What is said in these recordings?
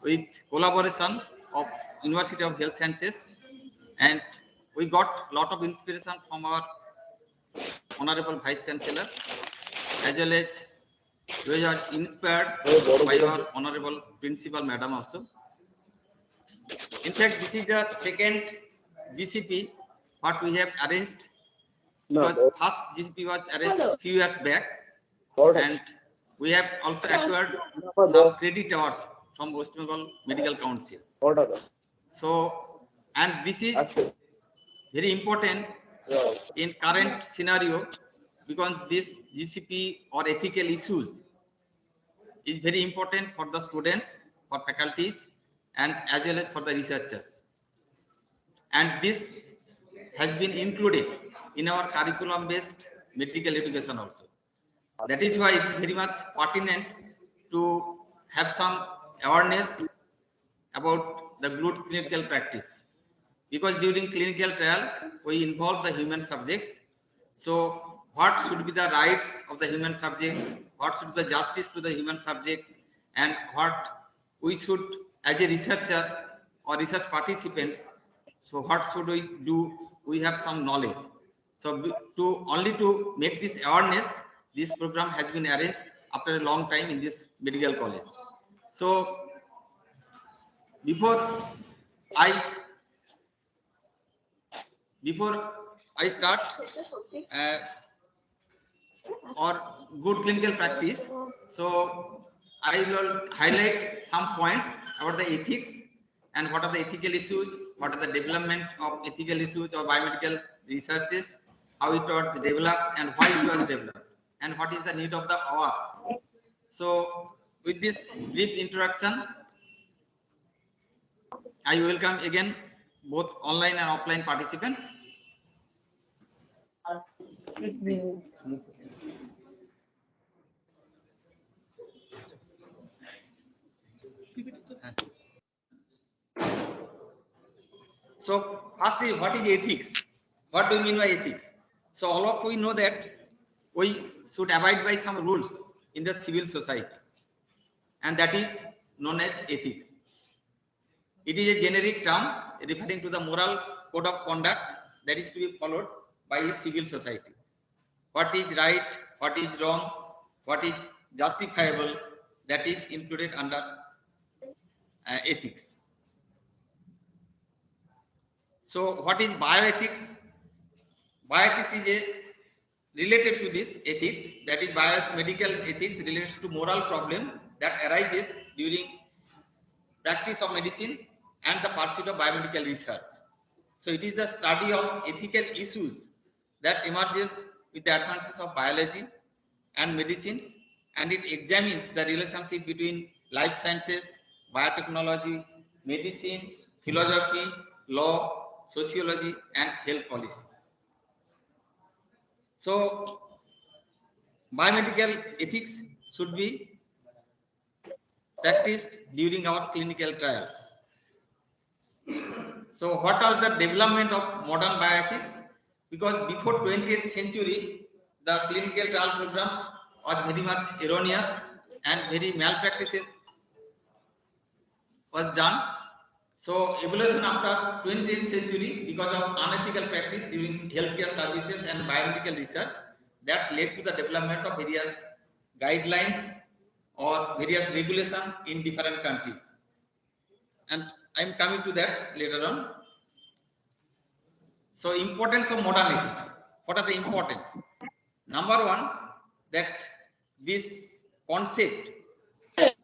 with collaboration of University of Health Sciences, and we got lot of inspiration from our Honorable Vice Chancellor, as well as we are inspired by our Honorable Principal Madam also. In fact, this is the second GCP what we have arranged, because first GCP was arranged a few years back, and we have also acquired some credit hours from West Bengal Medical Council. So, and this is very important in current scenario, because this GCP or ethical issues is very important for the students, for faculties, and as well as for the researchers. And this has been included in our curriculum-based medical education also. That is why it is very much pertinent to have some awareness about the good clinical practice, because during clinical trial we involve the human subjects. So what should be the rights of the human subjects, what should be the justice to the human subjects, and what we should as a researcher or research participants, so what should we do? We have some knowledge. So to make this awareness, this program has been arranged after a long time in this medical college. So before I start or good clinical practice, so I will highlight some points about the ethics and what are the ethical issues, what are the development of ethical issues or biomedical researches, how it was developed and why it was developed, and what is the need of the hour. So with this brief introduction, I welcome again both online and offline participants. So firstly, what is ethics? What do you mean by ethics? So all of we know that we should abide by some rules in the civil society, and that is known as ethics. It is a generic term referring to the moral code of conduct that is to be followed by a civil society. What is right, what is wrong, what is justifiable, that is included under ethics. So what is bioethics? Bioethics is related to this ethics, that is biomedical ethics relates to moral problem that arises during practice of medicine and the pursuit of biomedical research. So it is the study of ethical issues that emerges with the advances of biology and medicines, and it examines the relationship between life sciences, biotechnology, medicine, philosophy, law, sociology, and health policy. So biomedical ethics should be practiced during our clinical trials. So what was the development of modern bioethics? Because before 20th century, the clinical trial programs was very much erroneous and very malpractices was done. So evolution after 20th century, because of unethical practice during healthcare services and biomedical research, that led to the development of various guidelines or various regulation in different countries. And I am coming to that later on. So importance of modern ethics. What are the importance? Number one, that this concept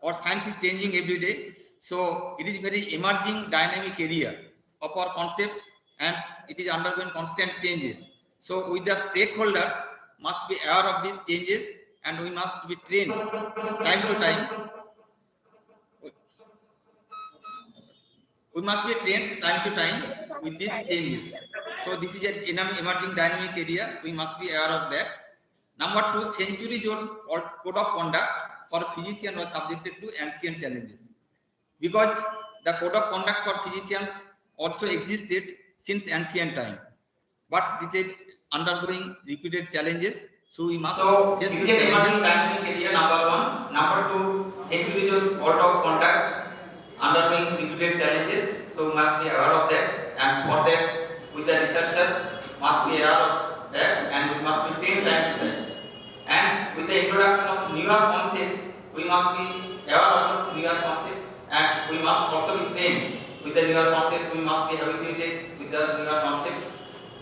or science is changing every day. So it is very emerging dynamic area of our concept, and it is undergoing constant changes. So with the stakeholders must be aware of these changes, and we must be trained time to time. We must be trained time to time with these changes. So this is an emerging dynamic area. We must be aware of that. Number two, centuries-old code of conduct for physicians was subjected to ancient challenges, because the code of conduct for physicians also existed since ancient time, but this is undergoing repeated challenges. So we must just do challenges. Area number one. Number two, centuries-old code of conduct undergoing repeated challenges, so we must be aware of that, and for that, with the researchers must be aware of that, and we must be trained time to time. And with the introduction of newer concept, we must be aware of the newer concept, and we must also be trained with the newer concept. We must be habituated with the newer concept,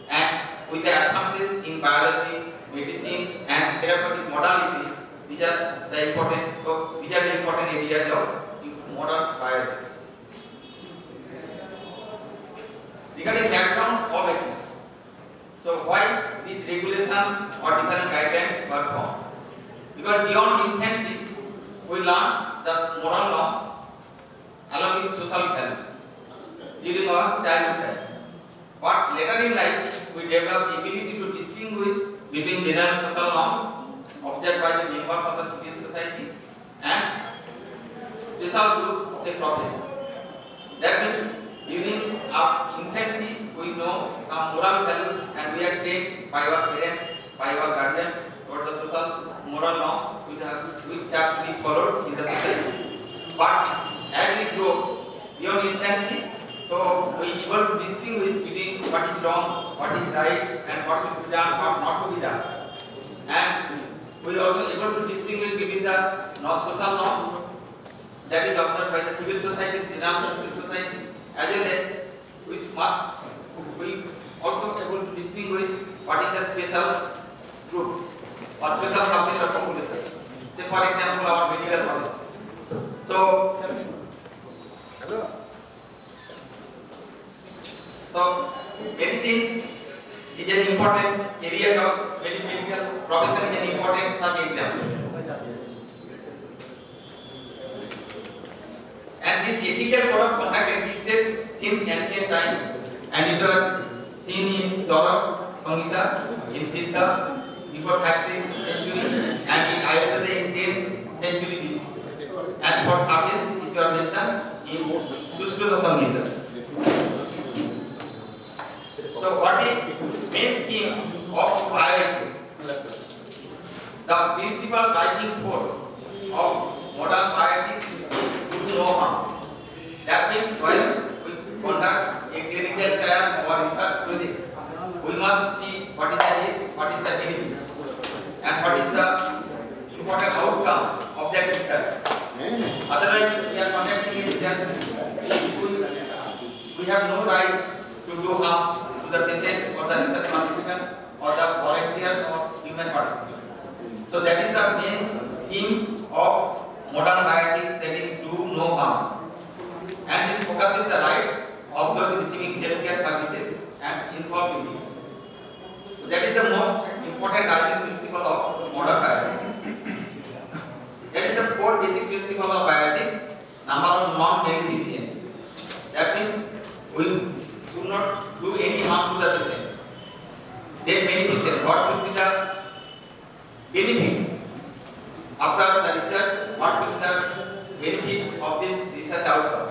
and with the advances in biology, medicine, and therapeutic modalities. These are the important areas of modern biology. Regarding background of ethics, so why these regulations or different guidelines were formed? Because beyond infancy, we learn the moral norms along with social values during our childhood time. But later in life, we develop ability to distinguish between general social norms observed by the members of the civil society and special groups of the profession. That means during our infancy, we know some moral values, and we are trained by our parents, by our guardians, toward the social moral norms which have to be followed in the society. But as we grow beyond infancy, so we are able to distinguish between what is wrong, what is right, and what should be done, what not to be done. And we are also able to distinguish between the social norms that is observed by the civil society, general civil society, as well as we also able to distinguish what is the special group or special subset of population. Say for example our medical policy. So medicine is an important area of medical profession, is an important such example. And this ethical code of conduct existed since ancient time, and it was seen in Zora, Sangita, in Siddha, before 13th century, and in Ayurveda in 10th century BC. And for science, it was mentioned in Sushruta Samhita. So, what is main theme of bioethics? The principal driving force of modern bioethics is to know harm. That means when we conduct a clinical trial or research project, we must see what is the risk, what is the benefit, and what is the important outcome of that research. Otherwise, we are conducting a research, we have no right to do harm to the patient or the research participant or the volunteers or human participants. So that is the main theme of modern bioethics, that is do no harm. And this focuses the rights of those receiving healthcare services and involved in it. So that is the most important guiding principle of modern bioethics. That is the four basic principles of bioethics. Number one, non-maleficence. That means we do not do any harm to the patient. Then beneficence. What should be the benefit after the research? What should be the benefit of this research outcome?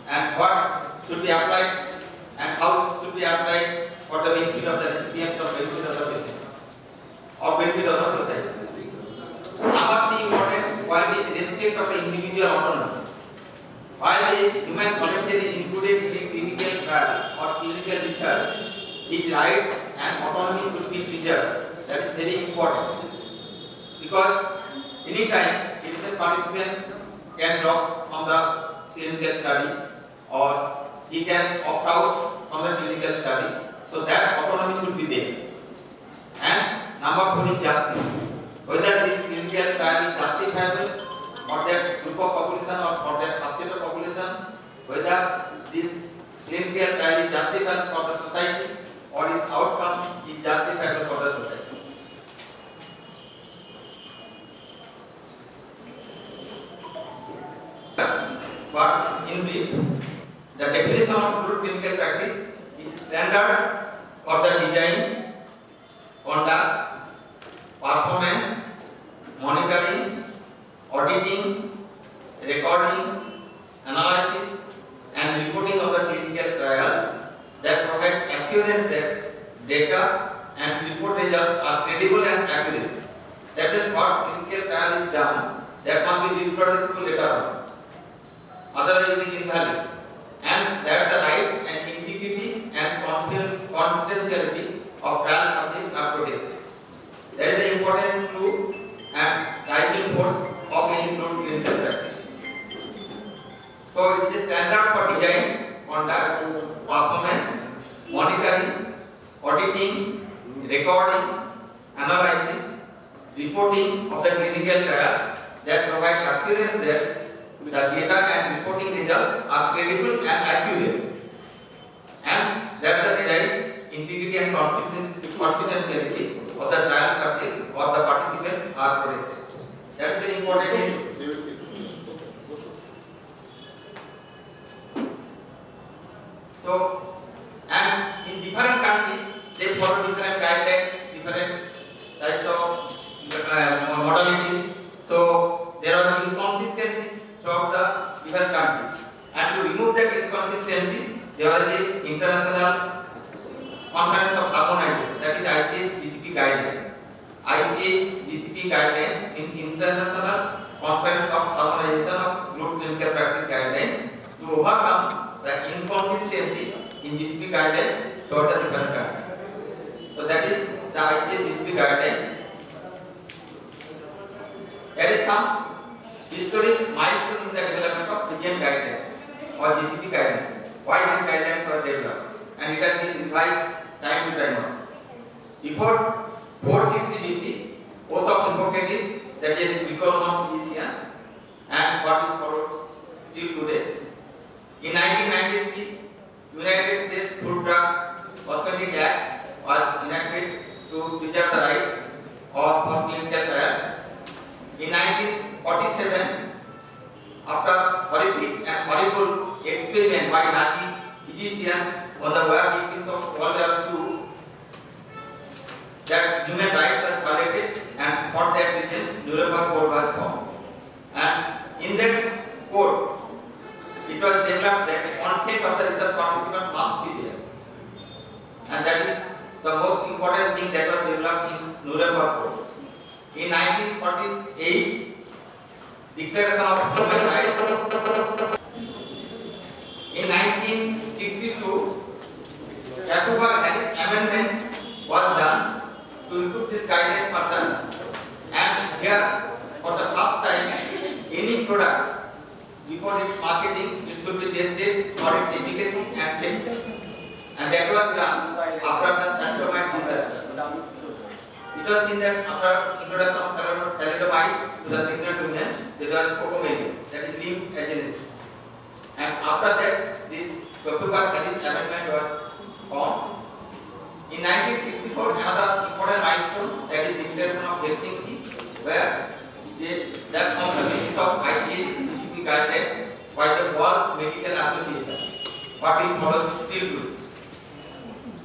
And what should be applied and how should be applied for the benefit of the recipients or benefit of the patient or benefit of the society. Number three important point is respect of the individual autonomy. While a human volunteer is included in a clinical trial or clinical research, his rights and autonomy should be preserved. That is very important, because any time a research participant can drop from the clinical study or he can opt out from the clinical study. So that autonomy should be there. And number four is justice. Whether this clinical trial is justifiable for that group of population or for that subset of population, whether this clinical trial is justifiable for the society or its outcome is justifiable for the society. But in brief, the definition of good clinical practice is standard for the design, conduct, performance, monitoring, auditing, recording, analysis, and reporting of the clinical trial that provides assurance that data and report results are credible and accurate. That is what clinical trial is done. That must be reproducible later on. Otherwise, because it is invalid, and that the rights and integrity and confidentiality of trial subjects are protected. That is the important clue and driving force of any good clinical practice. So it is a standard for design, conduct, performance, monitoring, auditing, recording, analysis, reporting of the clinical trial that provide assurance that the data and reporting results are credible and accurate, and that the results, integrity and confidentiality of the trial subjects or the participants are protected. That is the important. So, and in different countries, they follow different guidelines, different types of modalities. So, there are inconsistencies throughout the different countries. And to remove that inconsistency, there is the international conference of harmonization, that is ICH GCP guidelines. ICH GCP guidelines in international conference of harmonization of group clinical practice guidelines to overcome the inconsistencies in GCP guidelines throughout the different countries. So that is the ICH GCP guideline. There is some historic milestone in the development of region guidelines or GCP guidelines. Why these guidelines were developed, and it has been revised time to time also. Before 460 BC, oath of Hippocrates, that is a recall physician, and what is followed still today. In 1993, United States Food Drug Authorization Act was enacted to preserve the right of clinical trials. In 1947, after horrific and horrible experiment by Nazi physicians on the war victims of World War II, that human rights were violated, and for that reason Nuremberg Code was formed. And in that code, it was developed that consent of the research participants must be there, and that is the most important thing that was developed in Nuremberg Code. In 1948, Declaration of Human Rights. In 1962, Harris Amendment was done to improve this guideline further. And here, for the first time, any product before its marketing, it should be tested for its efficacy and safety. And that was done after the thalidomide disaster. It was seen that after introduction of thalidomide to the pregnant women, there was cocomania, that is limb agenesis. And after that, this Harris Amendment was formed. In 1964, another important milestone, that is the Declaration of Helsinki, where that forms the basis of ICH GCP guidelines by the World Medical Association, what we follow still do.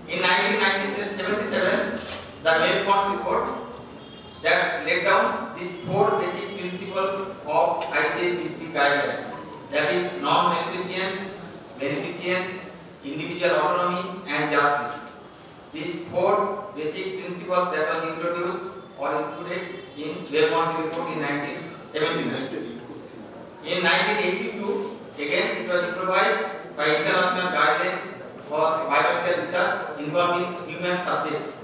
In 1977, the Midnapore report that laid down the four basic principles of ICH GCP guidelines, that is non-beneficence, beneficence, individual autonomy, and justice. These four basic principles that was introduced or included in Midnapore report in 1979. In 1982, again it was improvised by international guidelines for biomedical research involving human subjects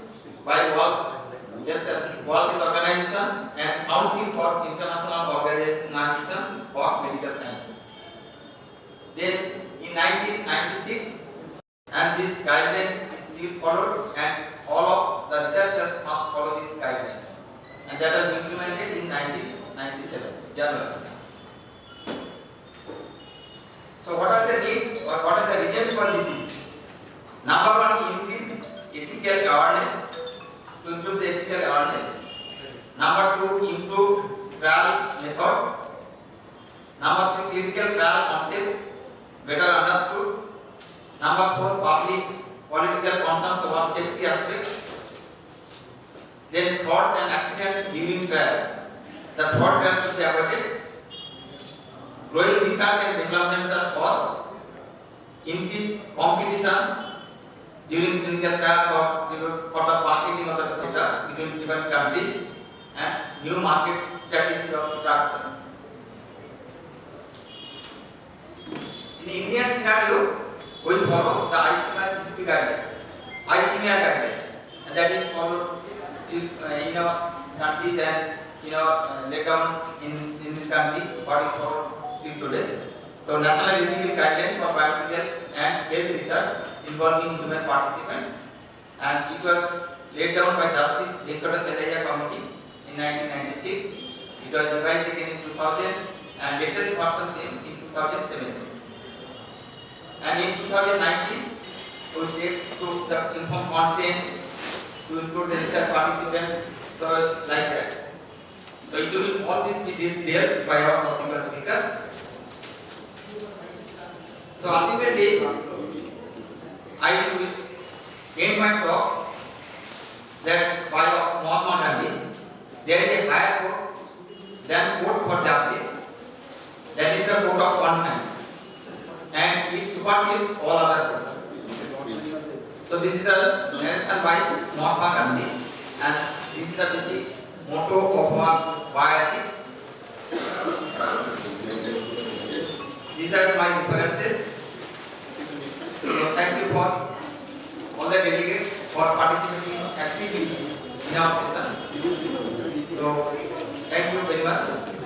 by World Health Organization and Council for International Organization for Medical Sciences. Then in 1996, and these guidelines still followed, and all of the researchers must follow these guidelines, and that was implemented in 1997 January. So what are the needs or what are the reasons for disease? Number one, increase ethical awareness, to improve the ethical awareness. Number two, improve trial methods. Number three, clinical trial concepts better understood. Number four, public political concerns about safety aspects. Then frauds and accidents during trials. The fraud can should be avoided. Growing research and developmental costs. Increase competition during clinical trials for the marketing of the data between different countries, and new market strategies or structures. In Indian scenario, we follow the ICMR guideline, and that is followed in our countries and laid down in this country what is followed till today. So national ethical guidelines for biomedical and health research involving human participants, and it was laid down by Justice Venkata Committee in 1996. It was revised again in 2000 and latest version came in 2017. And in 2019, we took the informed consent to include the research participants, so like that. So it will all this be dealt by our subsequent speakers. So ultimately, I will end my talk that by Mahatma Gandhi, there is a higher court than court for justice, that is the court of conscience, and it supersedes all other courts. So this is the narration by Mahatma Gandhi, and this is the basic motto of our bioethics. These are my references. So thank you for all the delegates for participating actively in our session. So thank you very much.